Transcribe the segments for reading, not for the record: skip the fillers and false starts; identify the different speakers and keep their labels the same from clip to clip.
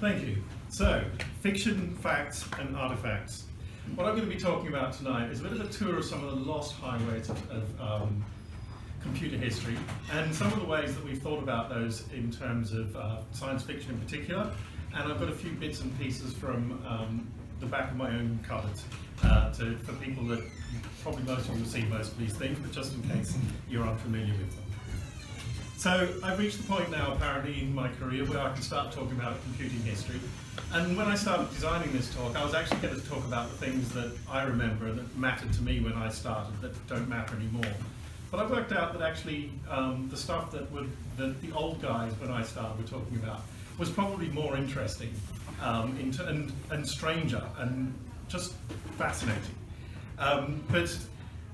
Speaker 1: Thank you. So, fiction, facts, and artifacts. What I'm going to be talking about tonight is a bit of a tour of some of the lost highways of computer history, and some of the ways that we've thought about those in terms of science fiction in particular. And I've got a few bits and pieces from the back of my own cupboards for people that probably most of you will see most of these things, but just in case you're unfamiliar with them. So I've reached the point now, apparently, in my career where I can start talking about computing history. And when I started designing this talk, I was actually going to talk about the things that I remember and that mattered to me when I started that don't matter anymore. But I worked out that actually the stuff that the old guys when I started were talking about was probably more interesting and stranger and just fascinating.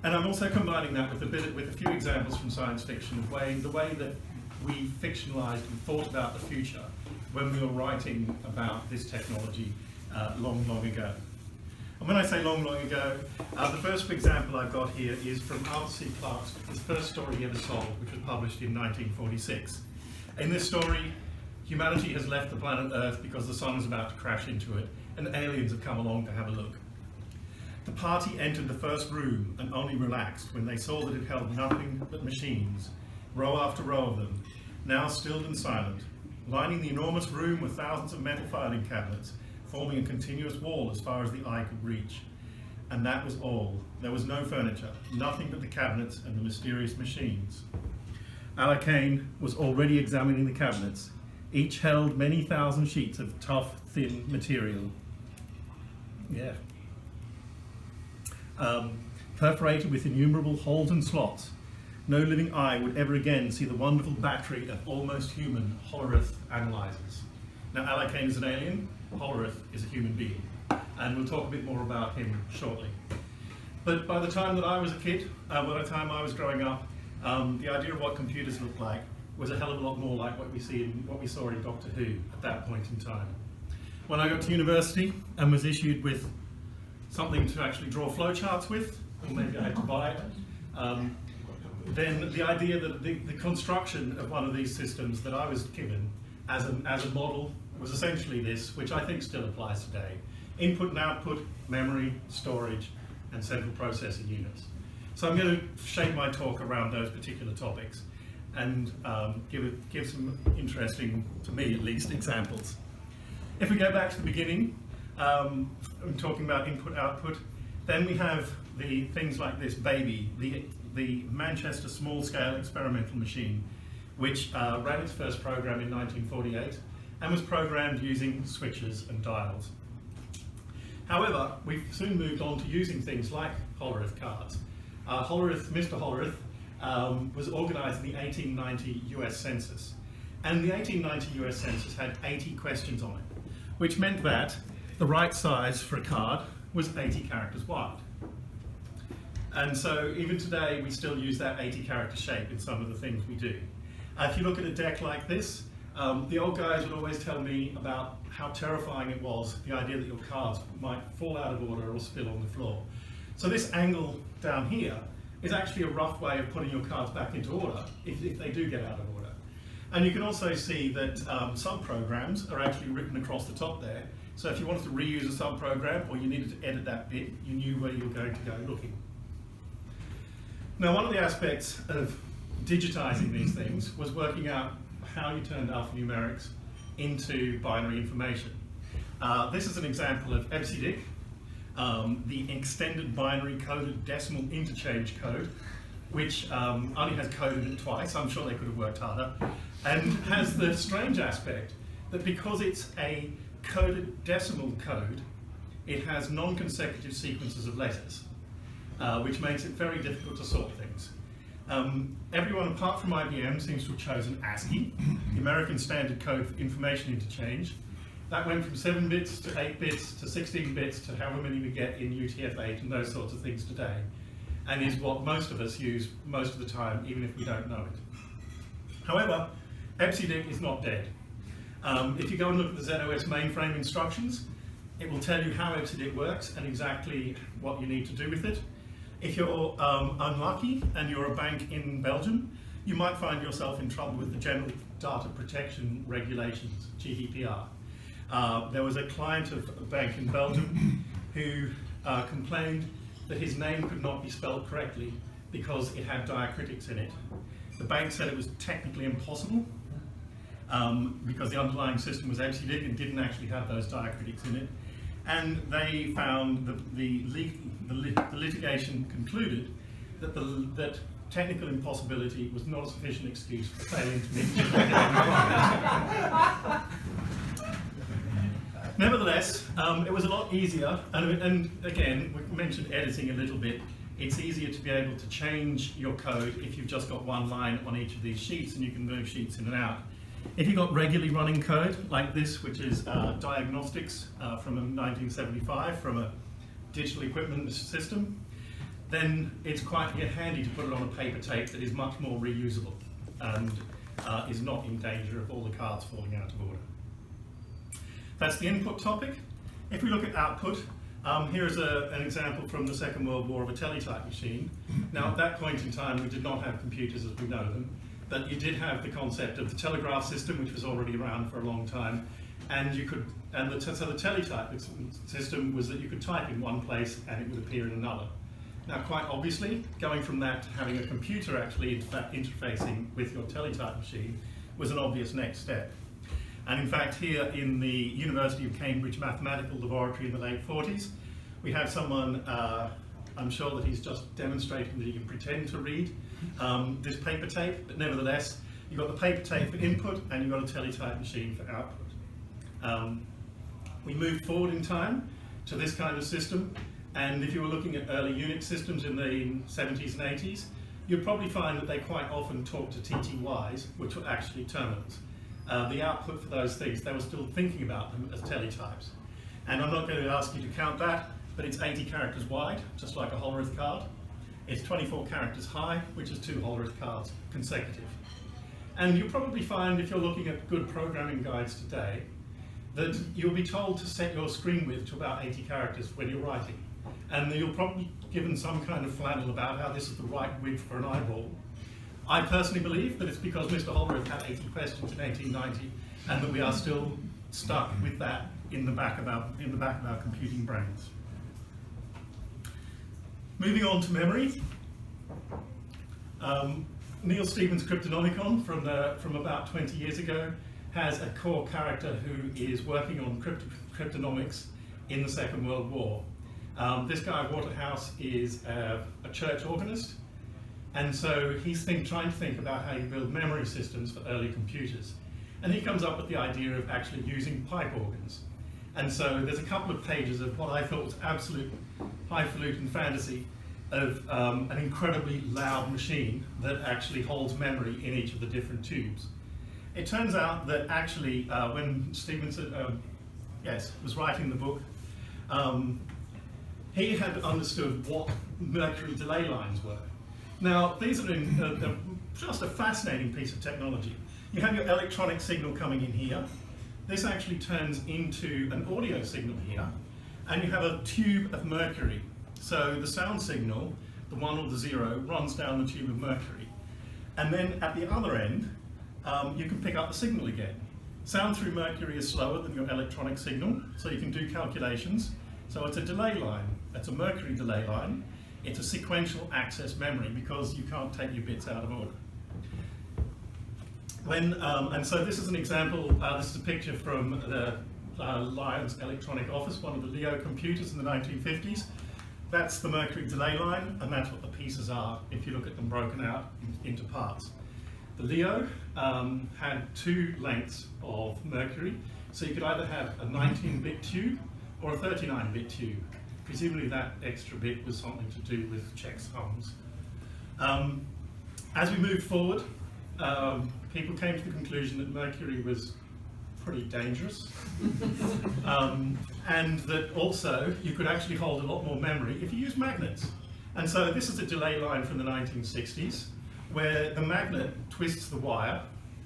Speaker 1: And I'm also combining that with a few examples from science fiction of the way that we fictionalized and thought about the future when we were writing about this technology long ago. And when I say long ago, the first example I've got here is from Arthur C. Clarke's his first story he ever sold, which was published in 1946. In this story, humanity has left the planet Earth because the sun is about to crash into it, and aliens have come along to have a look. The party entered the first room and only relaxed when they saw that it held nothing but machines, row after row of them, now stilled and silent. Lining the enormous room were thousands of metal filing cabinets, forming a continuous wall as far as the eye could reach. And that was all. There was no furniture, nothing but the cabinets and the mysterious machines. Alakane was already examining the cabinets. Each held many thousand sheets of tough, thin material. Yeah. Perforated with innumerable holes and slots. No living eye would ever again see the wonderful battery of almost human Hollerith analyzers. Now, Alakane is an alien, Hollerith is a human being, and we'll talk a bit more about him shortly. But by the time that I was a kid, by the time I was growing up, the idea of what computers looked like was a hell of a lot more like what we saw in Doctor Who at that point in time. When I got to university and was issued with something to actually draw flowcharts with, or maybe I had to buy it, then the idea that the construction of one of these systems that I was given as a model was essentially this, which I think still applies today. Input and output, memory, storage, and central processing units. So I'm going to shape my talk around those particular topics and give some interesting, to me at least, examples. If we go back to the beginning, I'm talking about input-output, then we have the things like this baby, the Manchester small-scale experimental machine, which ran its first program in 1948 and was programmed using switches and dials. However, we've soon moved on to using things like Hollerith cards. Mr. Hollerith was organized in the 1890 US Census, and the 1890 US Census had 80 questions on it, which meant that the right size for a card was 80 characters wide. And so even today, we still use that 80 character shape in some of the things we do. If you look at a deck like this, the old guys would always tell me about how terrifying it was, the idea that your cards might fall out of order or spill on the floor. So this angle down here is actually a rough way of putting your cards back into order if they do get out of order. And you can also see that some programs are actually written across the top there. So if you wanted to reuse a sub-program or you needed to edit that bit, you knew where you were going to go looking. Now, one of the aspects of digitizing these things was working out how you turned alphanumerics into binary information. This is an example of EBCDIC, the extended binary coded decimal interchange code, which only has coded it twice. I'm sure they could have worked harder, and has the strange aspect that because it's a coded decimal code, it has non-consecutive sequences of letters, which makes it very difficult to sort things. Everyone apart from IBM seems to have chosen ASCII, the American Standard Code for Information Interchange. That went from 7 bits to 8 bits to 16 bits to however many we get in UTF-8 and those sorts of things today, and is what most of us use most of the time, even if we don't know it. However, EBCDIC is not dead. If you go and look at the ZOS mainframe instructions, it will tell you how EBCDIC works and exactly what you need to do with it. If you're unlucky and you're a bank in Belgium, you might find yourself in trouble with the General Data Protection Regulations, GDPR. There was a client of a bank in Belgium who complained that his name could not be spelled correctly because it had diacritics in it. The bank said it was technically impossible because the underlying system was empty and didn't actually have those diacritics in it. And they found that the litigation concluded that technical impossibility was not a sufficient excuse for failing to meet. Nevertheless, it was a lot easier, and again, we mentioned editing a little bit. It's easier to be able to change your code if you've just got one line on each of these sheets and you can move sheets in and out. If you've got regularly running code like this, which is diagnostics from 1975 from a digital equipment system, then it's quite handy to put it on a paper tape that is much more reusable and is not in danger of all the cards falling out of order. That's the input topic. If we look at output, here is an example from the Second World War of a teletype machine. Now, at that point in time, we did not have computers as we know them, but you did have the concept of the telegraph system, which was already around for a long time, and so the teletype system was that you could type in one place and it would appear in another. Now, quite obviously, going from that to having a computer actually interfacing with your teletype machine was an obvious next step. And in fact, here in the University of Cambridge Mathematical Laboratory in the late 40s, we have someone, I'm sure that he's just demonstrating that he can pretend to read this paper tape, but nevertheless, you've got the paper tape for input and you've got a teletype machine for output. We moved forward in time to this kind of system, and if you were looking at early Unix systems in the 70s and 80s, you'd probably find that they quite often talked to TTYs, which were actually terminals. The output for those things, they were still thinking about them as teletypes. And I'm not going to ask you to count that, but it's 80 characters wide, just like a Hollerith card. It's 24 characters high, which is 2 Hollerith cards consecutive. And you'll probably find, if you're looking at good programming guides today, that you'll be told to set your screen width to about 80 characters when you're writing. And you'll probably be given some kind of flannel about how this is the right width for an eyeball. I personally believe that it's because Mr. Hollerith had 80 questions in 1890, and that we are still stuck with that in the back of our computing brains. Moving on to memory. Neil Stevens' Cryptonomicon from about 20 years ago has a core character who is working on cryptonomics in the Second World War. This guy, Waterhouse, is a church organist. And so he's trying to think about how you build memory systems for early computers. And he comes up with the idea of actually using pipe organs. And so there's a couple of pages of what I thought was absolute highfalutin fantasy of an incredibly loud machine that actually holds memory in each of the different tubes. It turns out that actually when Stevens was writing the book, he had understood what mercury delay lines were. Now, these are just a fascinating piece of technology. You have your electronic signal coming in here. This actually turns into an audio signal here, and you have a tube of mercury. So the sound signal, the 1 or the 0, runs down the tube of mercury. And then at the other end, you can pick up the signal again. Sound through mercury is slower than your electronic signal, so you can do calculations. So it's a delay line. It's a mercury delay line. It's a sequential access memory because you can't take your bits out of order. And so this is an example, this is a picture from the Lyons Electronic Office, one of the Leo computers in the 1950s. That's the mercury delay line, and that's what the pieces are if you look at them broken out into parts. The Leo had 2 lengths of mercury, so you could either have a 19-bit tube or a 39-bit tube. Presumably that extra bit was something to do with checksums. As we moved forward, people came to the conclusion that mercury was pretty dangerous, and that also you could actually hold a lot more memory if you used magnets. And so this is a delay line from the 1960s, where the magnet twists the wire,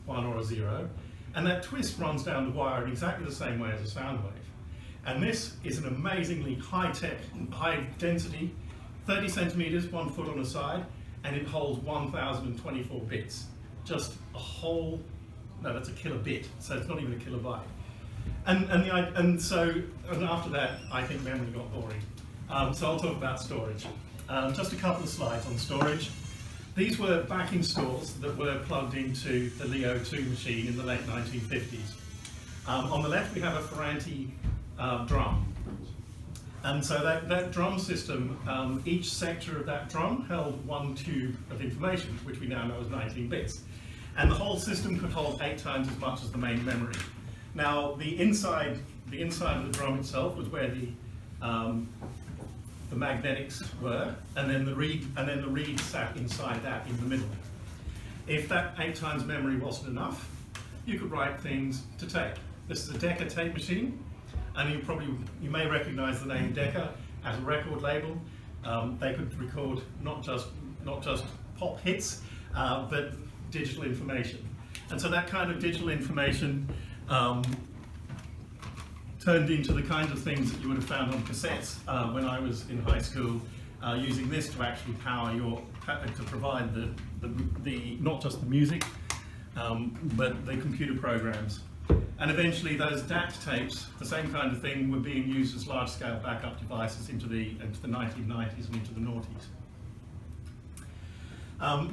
Speaker 1: 1 or a 0, and that twist runs down the wire in exactly the same way as a sound wave. And this is an amazingly high-tech, high-density, 30 centimeters, 1 foot on a side, and it holds 1,024 bits. Just a whole, no, that's a kilobit, so it's not even a kilobyte. And after that, I think memory got boring. So I'll talk about storage. Just a couple of slides on storage. These were backing stores that were plugged into the Leo 2 machine in the late 1950s. On the left, we have a Ferranti drum. And so that drum system, each sector of that drum held one tube of information, which we now know as 19 bits. And the whole system could hold 8 times as much as the main memory. Now, the inside of the drum itself was where the magnetics were, and then the reed sat inside that in the middle. If that 8 times memory wasn't enough, you could write things to tape. This is a Decca tape machine, and you may recognize the name Decca as a record label. They could record not just pop hits, but digital information. And so that kind of digital information turned into the kinds of things that you would have found on cassettes when I was in high school, using this to actually to provide the not just the music, but the computer programs. And eventually those DAT tapes, the same kind of thing, were being used as large-scale backup devices into the 1990s and into the noughties.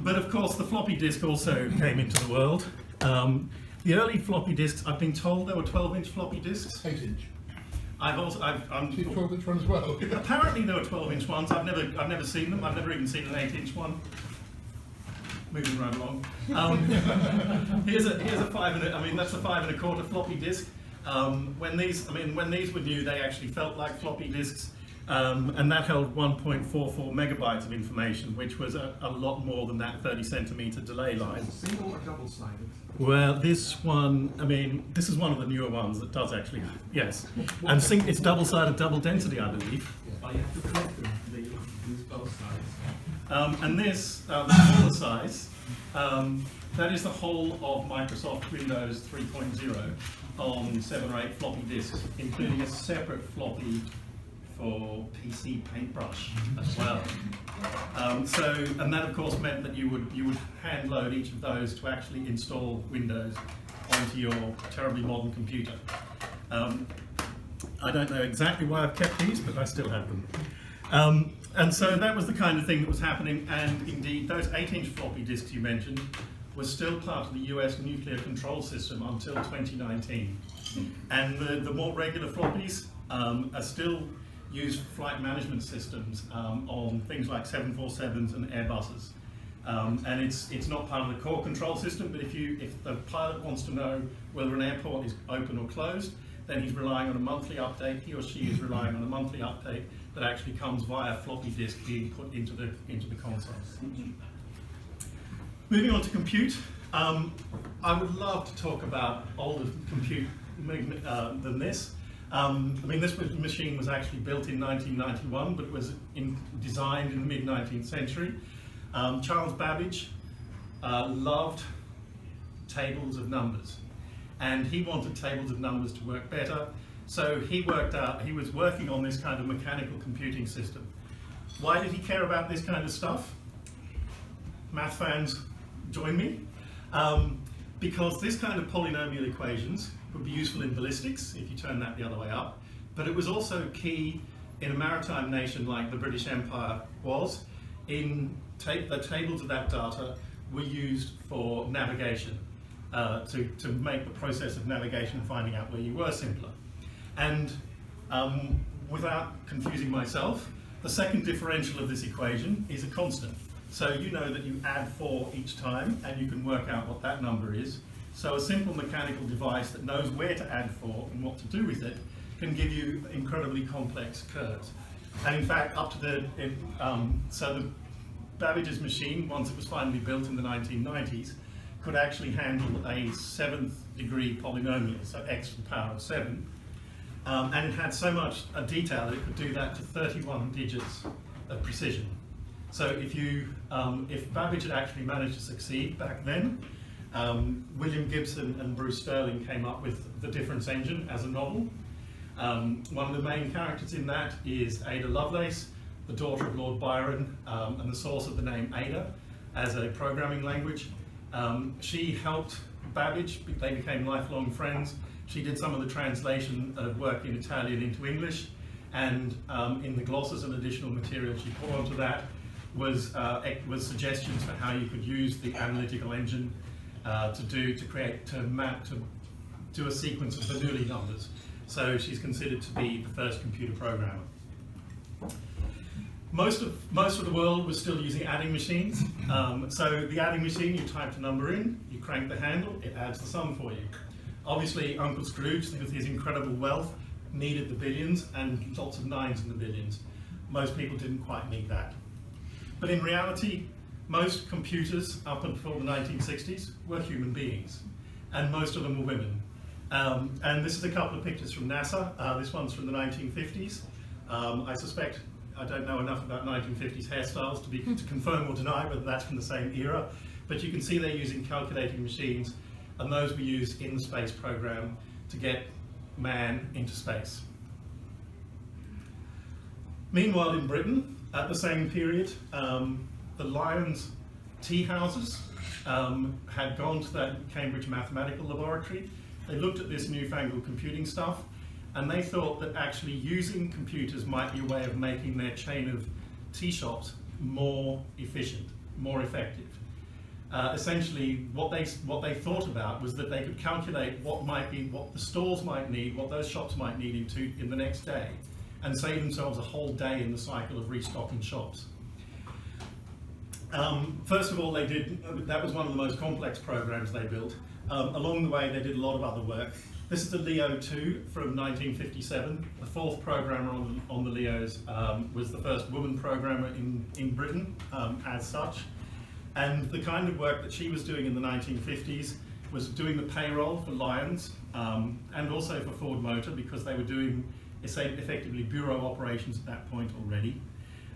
Speaker 1: But of course the floppy disk also came into the world. The early floppy disks, I've been told there were 12-inch floppy disks.
Speaker 2: 8-inch.
Speaker 1: I've
Speaker 2: 12-inch one as well.
Speaker 1: Apparently there were 12-inch ones. I've never seen them. I've never even seen an 8-inch one. Moving right along. Here's a 5 and I mean that's a 5 1/4 floppy disk. When these were new, they actually felt like floppy disks, and that held 1.44 megabytes of information, which was a lot more than that 30-centimeter delay line.
Speaker 3: Single or double-sided?
Speaker 1: Well, this one, this is one of the newer ones that does actually, yes. And it's double-sided, double density, I believe.
Speaker 3: Oh, you have to collect them. They use both sides.
Speaker 1: And this, the smaller size, that is the whole of Microsoft Windows 3.0 on 7 or 8 floppy disks, including a separate floppy for PC Paintbrush as well. And that of course meant that you would hand load each of those to actually install Windows onto your terribly modern computer. I don't know exactly why I've kept these, but I still have them. And so that was the kind of thing that was happening, and indeed those 8-inch floppy disks you mentioned were still part of the US nuclear control system until 2019. And the more regular floppies are still used for flight management systems on things like 747s and Airbuses. And it's not part of the core control system, but if the pilot wants to know whether an airport is open or closed, then he's relying on a monthly update. He or she is relying on a monthly update that actually comes via floppy disk being put into the console. Moving on to compute, I would love to talk about older compute than this. This machine was actually built in 1991, but was designed in the mid-19th century. Charles Babbage loved tables of numbers, and he wanted tables of numbers to work better. So he was working on this kind of mechanical computing system. Why did he care about this kind of stuff? Math fans, join me. Because this kind of polynomial equations would be useful in ballistics if you turn that the other way up, but it was also key in a maritime nation like the British Empire was. The tables of that data were used for navigation, to make the process of navigation and finding out where you were simpler. And without confusing myself, the second differential of this equation is a constant. So you know that you add 4 each time, and you can work out what that number is. So a simple mechanical device that knows where to add 4 and what to do with it can give you incredibly complex curves. And in fact, so the Babbage's machine, once it was finally built in the 1990s, could actually handle a 7th degree polynomial, so x to the power of 7. And it had so much detail that it could do that to 31 digits of precision. So if Babbage had actually managed to succeed back then, William Gibson and Bruce Sterling came up with the difference engine as a novel. One of the main characters in that is Ada Lovelace, the daughter of Lord Byron, and the source of the name Ada as a programming language. She helped Babbage, they became lifelong friends. She did some of the translation of work in Italian into English, and in the glosses and additional material she put onto that was suggestions for how you could use the analytical engine to do a sequence of Bernoulli numbers. So she's considered to be the first computer programmer. Most of the world was still using adding machines. So the adding machine, you typed a number in, you crank the handle, it adds the sum for you. Obviously, Uncle Scrooge, with his incredible wealth, needed the billions and lots of nines in the billions. Most people didn't quite need that. But in reality, most computers up until the 1960s were human beings, and most of them were women. And this is a couple of pictures from NASA. This one's from the 1950s. I suspect I don't know enough about 1950s hairstyles to confirm or deny whether that's from the same era, but you can see they're using calculating machines, and those were used in the space program to get man into space. Meanwhile, in Britain, at the same period, the Lyons tea houses had gone to that Cambridge Mathematical Laboratory. They looked at this newfangled computing stuff, and they thought that actually using computers might be a way of making their chain of tea shops more efficient, more effective. Essentially, what they thought about was that they could calculate what the stores might need, what those shops might need in the next day, and save themselves a whole day in the cycle of restocking shops. First of all, that was one of the most complex programs they built. Along the way, they did a lot of other work. This is the Leo 2 from 1957. The fourth programmer on the Leos was the first woman programmer in Britain as such. And the kind of work that she was doing in the 1950s was doing the payroll for Lyons and also for Ford Motor, because they were doing effectively bureau operations at that point already.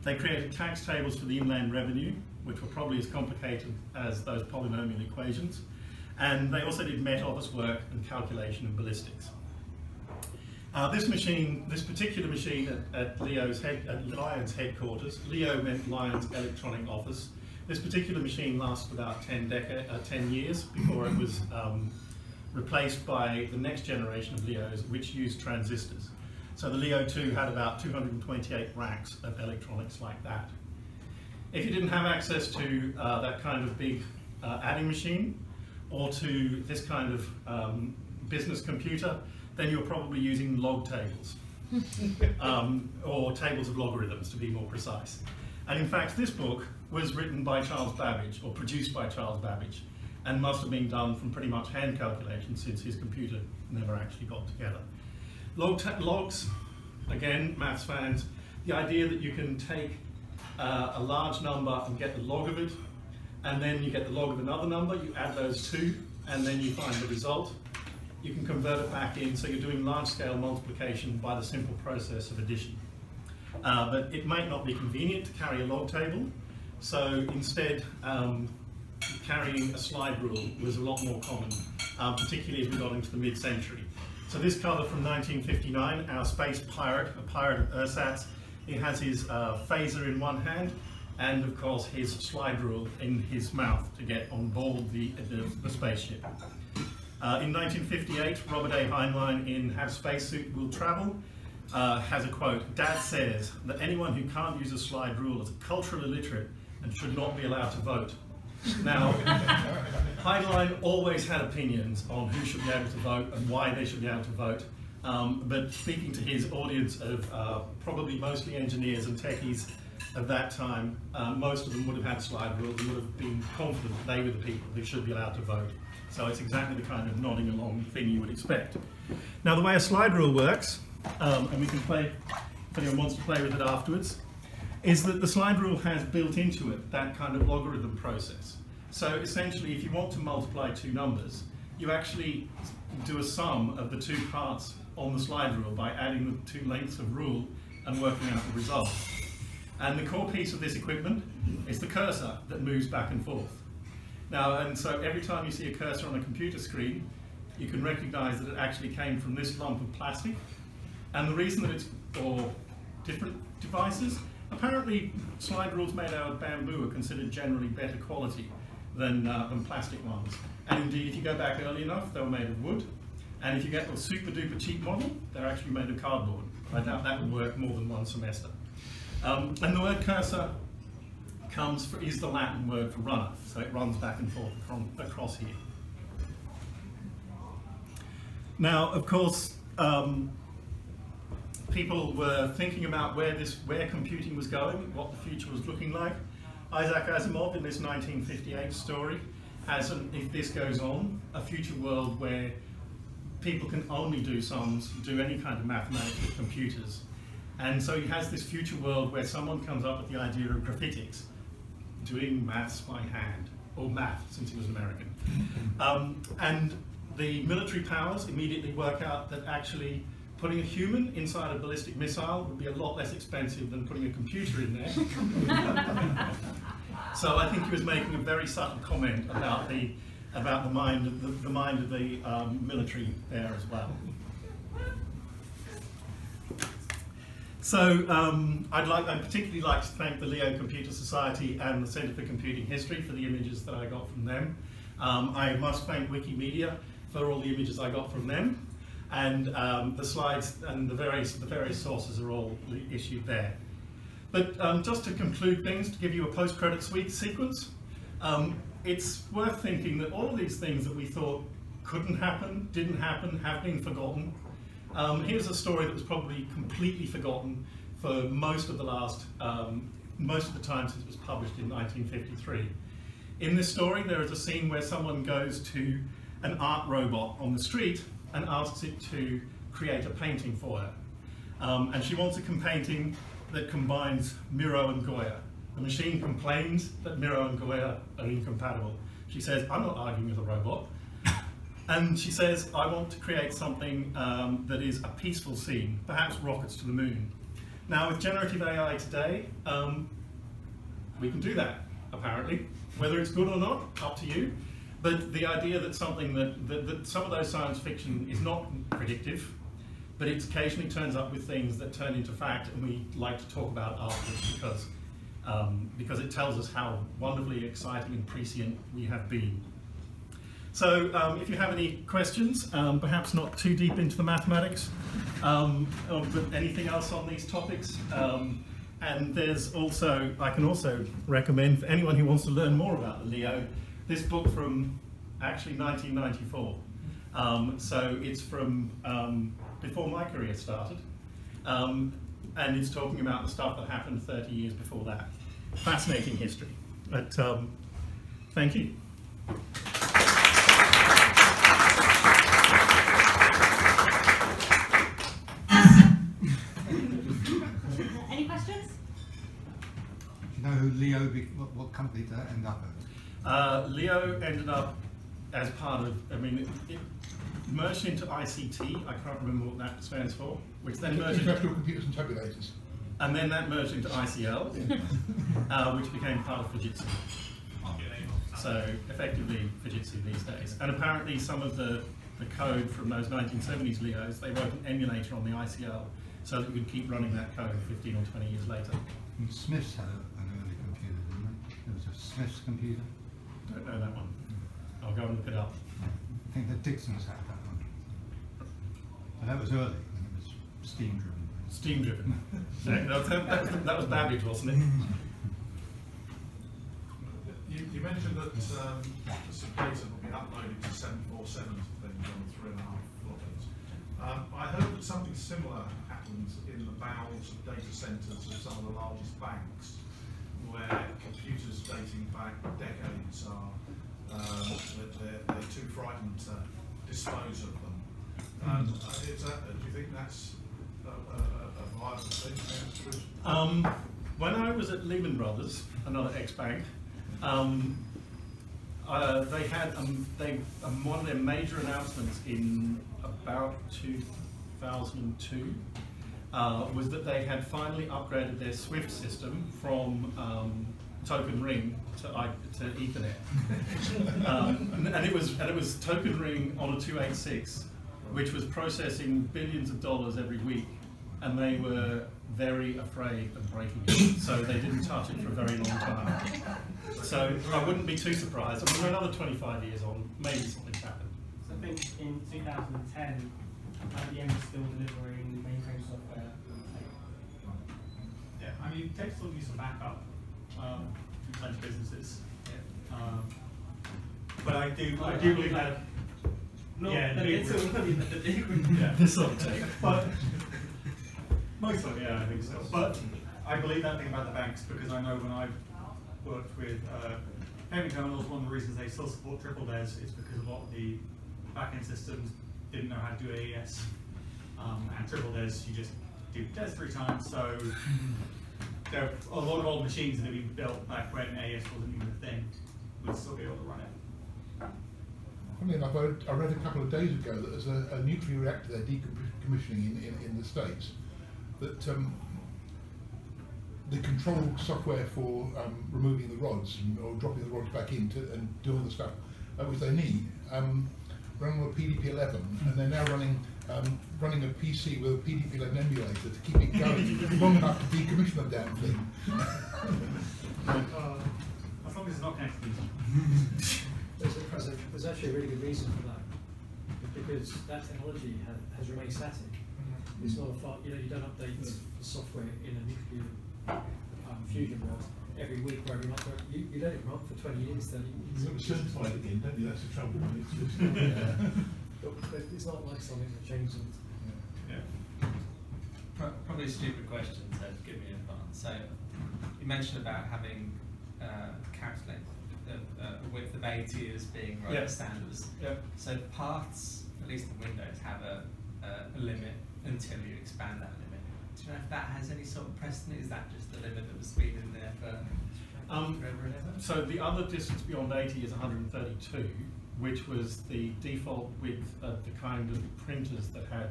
Speaker 1: They created tax tables for the inland revenue, which were probably as complicated as those polynomial equations. And they also did Met Office work and calculation of ballistics. This particular machine at Lyons headquarters, Leo meant Lyons Electronic Office. This particular machine lasted about 10 years before it was replaced by the next generation of Leos, which used transistors. So the Leo 2 had about 228 racks of electronics like that. If you didn't have access to that kind of big adding machine, or to this kind of business computer, then you're probably using log tables, or tables of logarithms to be more precise. And in fact, this book was written by Charles Babbage, or produced by Charles Babbage, and must have been done from pretty much hand calculation, since his computer never actually got together. Logs, again, maths fans, the idea that you can take a large number and get the log of it, and then you get the log of another number, you add those two, and then you find the result. You can convert it back in, so you're doing large-scale multiplication by the simple process of addition. But it might not be convenient to carry a log table, so instead carrying a slide rule was a lot more common, particularly as we got into the mid-century. So this cover from 1959, our space pirate, a pirate of ersatz, he has his phaser in one hand, and of course his slide rule in his mouth to get on board the spaceship. In 1958, Robert A. Heinlein in Have Spacesuit Will Travel has a quote: "Dad says that anyone who can't use a slide rule is culturally illiterate and should not be allowed to vote." Now, Heinlein always had opinions on who should be able to vote and why they should be able to vote. But speaking to his audience of probably mostly engineers and techies of that time, most of them would have had slide rules and would have been confident that they were the people who should be allowed to vote. So it's exactly the kind of nodding along thing you would expect. Now, the way a slide rule works, and we can play, if anyone wants to play with it afterwards, is that the slide rule has built into it that kind of logarithm process. So essentially, if you want to multiply two numbers, you actually do a sum of the two parts on the slide rule by adding the two lengths of rule and working out the result. And the core piece of this equipment is the cursor that moves back and forth. Now, and so every time you see a cursor on a computer screen, you can recognize that it actually came from this lump of plastic. And the reason that it's for different devices, apparently slide rules made out of bamboo are considered generally better quality than plastic ones. And indeed, if you go back early enough, they were made of wood. And if you get the super duper cheap model, they're actually made of cardboard. I doubt that would work more than one semester. And the word cursor is the Latin word for runner, so it runs back and forth across here. Now, of course, people were thinking about where computing was going, what the future was looking like. Isaac Asimov, in this 1958 story, has, if this goes on, a future world where people can only do sums, do any kind of mathematics with computers. And so he has this future world where someone comes up with the idea of graphitics, doing maths by hand, or math, since he was an American. And the military powers immediately work out that actually putting a human inside a ballistic missile would be a lot less expensive than putting a computer in there. So I think he was making a very subtle comment about the mind of the military there as well. So I'd particularly like to thank the Leo Computer Society and the Centre for Computing History for the images that I got from them. I must thank Wikimedia for all the images I got from them, and the slides and the various sources are all issued there. But just to conclude things, to give you a post-credit sequence, it's worth thinking that all of these things that we thought couldn't happen, didn't happen, have been forgotten. Here's a story that was probably completely forgotten for most of the time since it was published in 1953. In this story, there is a scene where someone goes to an art robot on the street and asks it to create a painting for her. And she wants a painting that combines Miro and Goya. The machine complains that Miro and Goya are incompatible. She says, I'm not arguing with a robot. And she says, I want to create something that is a peaceful scene, perhaps rockets to the moon. Now, with generative AI today, we can do that, apparently. Whether it's good or not, up to you. But the idea that something that some of those science fiction is not predictive, but it occasionally turns up with things that turn into fact, and we like to talk about afterwards because it tells us how wonderfully exciting and prescient we have been. So if you have any questions, perhaps not too deep into the mathematics, but anything else on these topics, and there's also, I can also recommend for anyone who wants to learn more about the Leo, this book from actually 1994. So it's from before my career started, and it's talking about the stuff that happened 30 years before that. Fascinating history. But thank you.
Speaker 4: Any questions?
Speaker 2: Do you know who Leo, what company did that end up at?
Speaker 1: Leo ended up as part of, it merged into ICT, I can't remember what that stands for, which then merged into
Speaker 2: International Computers and Tabulators.
Speaker 1: And then that merged into ICL, which became part of Fujitsu. So effectively Fujitsu these days. And apparently some of the code from those 1970s Leos, they wrote an emulator on the ICL so that you could keep running that code 15 or 20 years later.
Speaker 2: And Smiths had an early computer, didn't they? There was a Smiths computer.
Speaker 1: Don't know that one. I'll go and look it up.
Speaker 2: I think the Dixons had that one. But that was early, and it was steam driven.
Speaker 1: Steam driven. that was Babbage, wasn't it?
Speaker 3: You mentioned that some data will be uploaded to 747s and things on 3.5 floppers. I heard that something similar happens in the bowels of data centres of some of the largest banks, where computers dating back decades they're too frightened to dispose of them. Do you think that's a viable thing?
Speaker 1: When I was at Lehman Brothers, another ex-bank, they had one of their major announcements in about 2002 was that they had finally upgraded their SWIFT system from token ring to Ethernet, and it was token ring on a 286, which was processing billions of dollars every week, and they were very afraid of breaking it, so they didn't touch it for a very long time. So I wouldn't be too surprised. I mean, we're another 25 years on, maybe something's happened.
Speaker 5: So I think in 2010, IBM was still delivering mainframe software.
Speaker 6: Yeah, I mean, tech still needs some backup to plenty of businesses. But I do believe that. Yeah,
Speaker 1: This sort of take.
Speaker 6: But most of it, yeah, I think so. But I believe that thing about the banks because I know when I've worked with payment terminals, one of the reasons they still support triple DES is because a lot of the backend systems didn't know how to do AES. And triple DES, you just do DES 3 times. So there are a lot of old machines that have been built back when AES wasn't even a thing, would still be able to run it.
Speaker 7: Funny enough, I read a couple of days ago that there's a nuclear reactor they're decommissioning in the States, that the control software for removing the rods or dropping the rods back in and doing the stuff which they need, running on a PDP-11, and they're now running a PC with a PDP-11 emulator to keep it going long enough to decommission the damn thing.
Speaker 6: As long as it's not connected.
Speaker 8: There's actually a really good reason for that, because that technology has remained static. It's not a you don't update the software in a nuclear fusion world every week or every month. You let it run for 20 years, then
Speaker 7: You've got to certify it again, don't you? That's the trouble.
Speaker 8: but it's not like something that changes.
Speaker 9: Probably a stupid question, so give me an advance. So you mentioned about having character length, a width of 80 as being right standards.
Speaker 1: Yeah.
Speaker 9: So paths, at least in Windows, have a limit until you expand that limit. Do you know if that has any sort of precedent? Is that just the limit that was been in there for forever and ever?
Speaker 1: So the other distance beyond 80 is 132, which was the default width of the kind of printers that had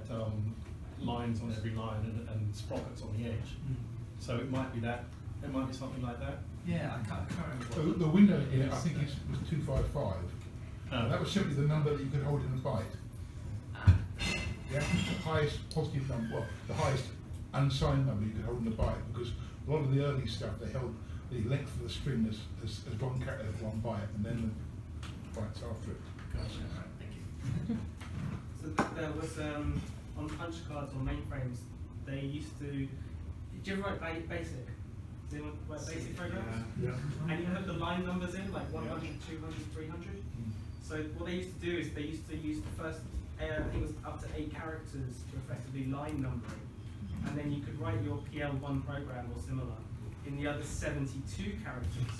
Speaker 1: lines on every line and sprockets on the edge. So it might be that. It might be something like that.
Speaker 9: Yeah, I can't remember.
Speaker 7: So the Windows, I think it was 255. That was simply the number that you could hold in a byte. The highest positive number, well, the highest unsigned number you could hold in a byte, because a lot of the early stuff they held the length of the string as one character, as one byte, and then the bytes after it.
Speaker 9: Gotcha, right, thank you.
Speaker 5: So there was on punch cards on mainframes, they used to. Did you ever write BASIC? Did anyone write BASIC programs?
Speaker 3: Yeah.
Speaker 5: And you put the line numbers in, like 100, 200, 300. So what they used to do is they used to use the first, I think it was up to 8 characters to effectively line numbering. And then you could write your PL1 program or similar in the other 72 characters.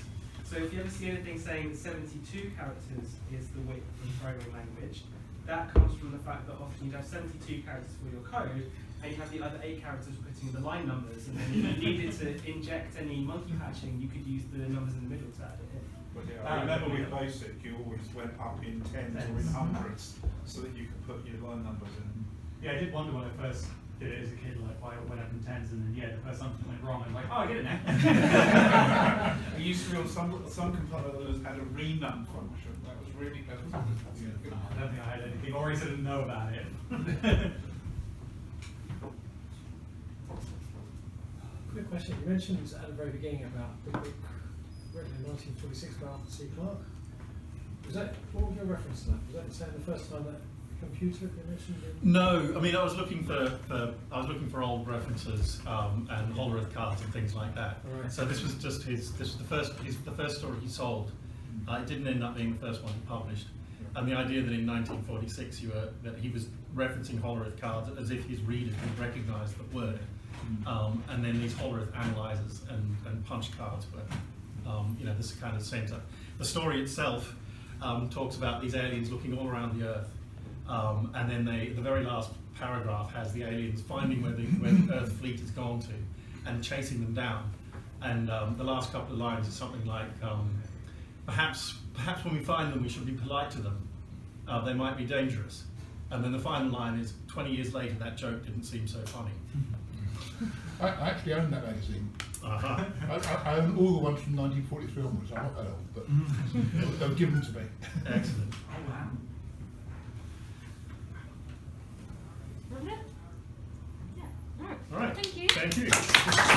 Speaker 5: So if you ever see anything saying that 72 characters is the width of the programming language, that comes from the fact that often you'd have 72 characters for your code, and you have the other 8 characters putting the line numbers, and then if you needed to inject any monkey patching, you could use the numbers in the middle to add it in.
Speaker 3: But yeah, I remember with BASIC, you always went up in tens or in hundreds, so that you could put your line numbers in.
Speaker 6: Yeah, I did wonder when I first did it as a kid, like why it went up in tens, and then the first something went wrong, and I'm like, oh, I get it now.
Speaker 3: It used to be on some compilers had a renum function. That was really good.
Speaker 6: I don't think I had anything, or I didn't know about it.
Speaker 8: Quick question. You mentioned at the very beginning about the book written in 1946 by Arthur C. Clarke. What was your reference to that? Was that saying the first time that computer you mentioned?
Speaker 1: No, I mean I was looking for old references and Hollerith cards and things like that.
Speaker 8: Right.
Speaker 1: So this was just the first story he sold. It didn't end up being the first one he published. And the idea that in 1946 that he was referencing Hollerith cards as if his readers would recognise the word, and then these Hollerith analyzers and punch cards were, this kind of centre. The story itself talks about these aliens looking all around the Earth, and then the very last paragraph has the aliens finding where the Earth fleet has gone to and chasing them down. And the last couple of lines is something like, perhaps when we find them we should be polite to them. They might be dangerous. And then the final line is, 20 years later that joke didn't seem so funny.
Speaker 7: I actually own that magazine.
Speaker 1: Uh-huh.
Speaker 7: I own all the ones from 1943 onwards. I'm not that old, but they were given to me.
Speaker 1: Excellent.
Speaker 5: Oh wow.
Speaker 4: Wasn't it? Yeah. All right.
Speaker 1: All right. right.
Speaker 4: Thank you.
Speaker 1: Thank you.